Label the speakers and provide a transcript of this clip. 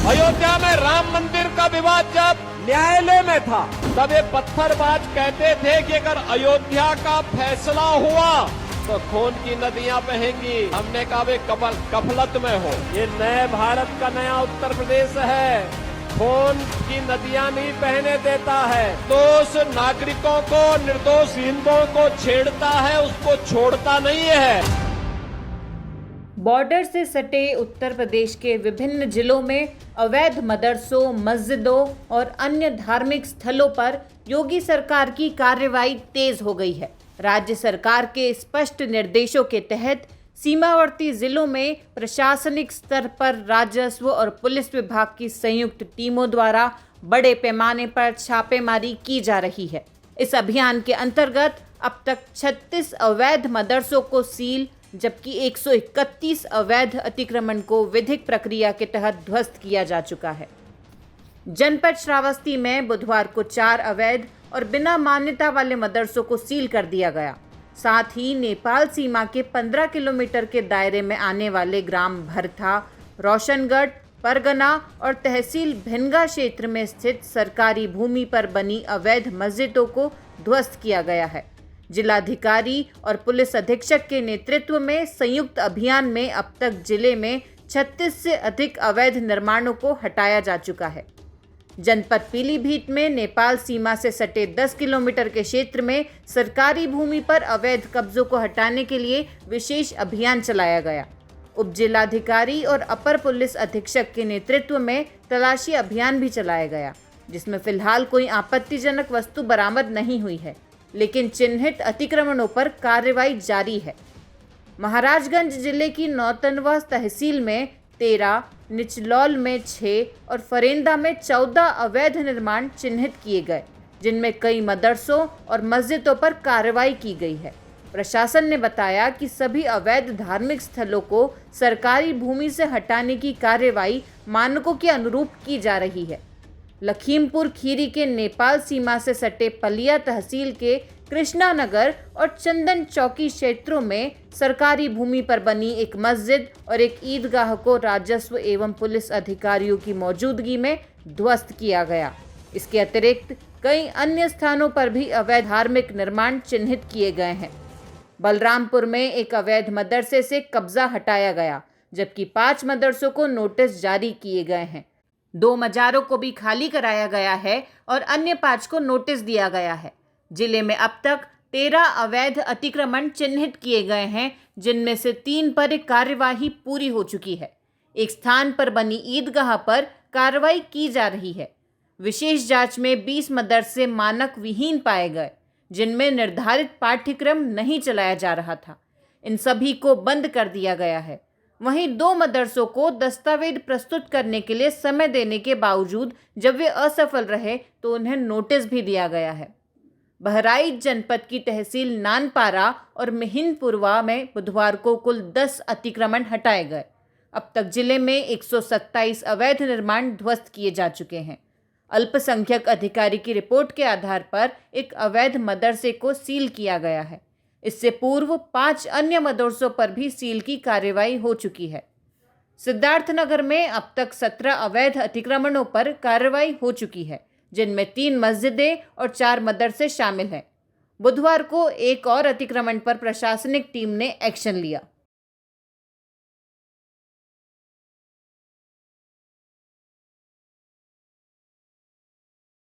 Speaker 1: अयोध्या में राम मंदिर का विवाद जब न्यायालय में था, तब ये पत्थरबाज कहते थे कि अगर अयोध्या का फैसला हुआ तो खून की नदियां बहेंगी। हमने कहा वे कफलत में हो। ये नए भारत का नया उत्तर प्रदेश है, खून की नदियां नहीं बहने देता है। दोष नागरिकों को, निर्दोष हिंदुओं को छेड़ता है, उसको छोड़ता नहीं है।
Speaker 2: बॉर्डर से सटे उत्तर प्रदेश के विभिन्न जिलों में अवैध मदरसों, मस्जिदों और अन्य धार्मिक स्थलों पर योगी सरकार की कार्रवाई तेज हो गई है। राज्य सरकार के स्पष्ट निर्देशों के तहत सीमावर्ती जिलों में प्रशासनिक स्तर पर राजस्व और पुलिस विभाग की संयुक्त टीमों द्वारा बड़े पैमाने पर छापेमारी की जा रही है। इस अभियान के अंतर्गत अब तक 36 अवैध मदरसों को सील, जबकि 131 अवैध अतिक्रमण को विधिक प्रक्रिया के तहत ध्वस्त किया जा चुका है। जनपद श्रावस्ती में बुधवार को 4 अवैध और बिना मान्यता वाले मदरसों को सील कर दिया गया। साथ ही नेपाल सीमा के 15 किलोमीटर के दायरे में आने वाले ग्राम भरथा, रोशनगढ़, परगना और तहसील भिनगा क्षेत्र में स्थित सरकारी भूमि पर बनी अवैध मस्जिदों को ध्वस्त किया गया है। जिलाधिकारी और पुलिस अधीक्षक के नेतृत्व में संयुक्त अभियान में अब तक जिले में 36 से अधिक अवैध निर्माणों को हटाया जा चुका है। जनपद पीलीभीत में नेपाल सीमा से सटे 10 किलोमीटर के क्षेत्र में सरकारी भूमि पर अवैध कब्जों को हटाने के लिए विशेष अभियान चलाया गया। उप जिलाधिकारी और अपर पुलिस अधीक्षक के नेतृत्व में तलाशी अभियान भी चलाया गया, जिसमें फिलहाल कोई आपत्तिजनक वस्तु बरामद नहीं हुई है, लेकिन चिन्हित अतिक्रमणों पर कार्रवाई जारी है। महाराजगंज जिले की नौतनवा तहसील में 13, निचलौल में 6 और फरेंदा में 14 अवैध निर्माण चिन्हित किए गए, जिनमें कई मदरसों और मस्जिदों पर कार्रवाई की गई है। प्रशासन ने बताया कि सभी अवैध धार्मिक स्थलों को सरकारी भूमि से हटाने की कार्रवाई मानकों के अनुरूप की जा रही है। लखीमपुर खीरी के नेपाल सीमा से सटे पलिया तहसील के कृष्णा नगर और चंदन चौकी क्षेत्रों में सरकारी भूमि पर बनी एक मस्जिद और एक ईदगाह को राजस्व एवं पुलिस अधिकारियों की मौजूदगी में ध्वस्त किया गया। इसके अतिरिक्त कई अन्य स्थानों पर भी अवैध धार्मिक निर्माण चिन्हित किए गए हैं। बलरामपुर में एक अवैध मदरसे से कब्जा हटाया गया, जबकि 5 मदरसों को नोटिस जारी किए गए हैं। 2 मजारों को भी खाली कराया गया है और अन्य 5 को नोटिस दिया गया है। जिले में अब तक 13 अवैध अतिक्रमण चिन्हित किए गए हैं, जिनमें से 3 पर कार्यवाही पूरी हो चुकी है। एक स्थान पर बनी ईदगाह पर कार्रवाई की जा रही है। विशेष जांच में 20 मदरसे मानक विहीन पाए गए, जिनमें निर्धारित पाठ्यक्रम नहीं चलाया जा रहा था। इन सभी को बंद कर दिया गया है। वहीं 2 मदरसों को दस्तावेज प्रस्तुत करने के लिए समय देने के बावजूद जब वे असफल रहे तो उन्हें नोटिस भी दिया गया है। बहराइच जनपद की तहसील नानपारा और मिहिनपुरवा में बुधवार को कुल 10 अतिक्रमण हटाए गए। अब तक जिले में 127 अवैध निर्माण ध्वस्त किए जा चुके हैं। अल्पसंख्यक अधिकारी की रिपोर्ट के आधार पर एक अवैध मदरसे को सील किया गया है। इससे पूर्व 5 अन्य मदरसों पर भी सील की कार्रवाई हो चुकी है। सिद्धार्थनगर में अब तक 17 अवैध अतिक्रमणों पर कार्रवाई हो चुकी है, जिनमें 3 मस्जिदें और 4 मदरसे शामिल हैं। बुधवार को एक और अतिक्रमण पर प्रशासनिक टीम ने एक्शन लिया।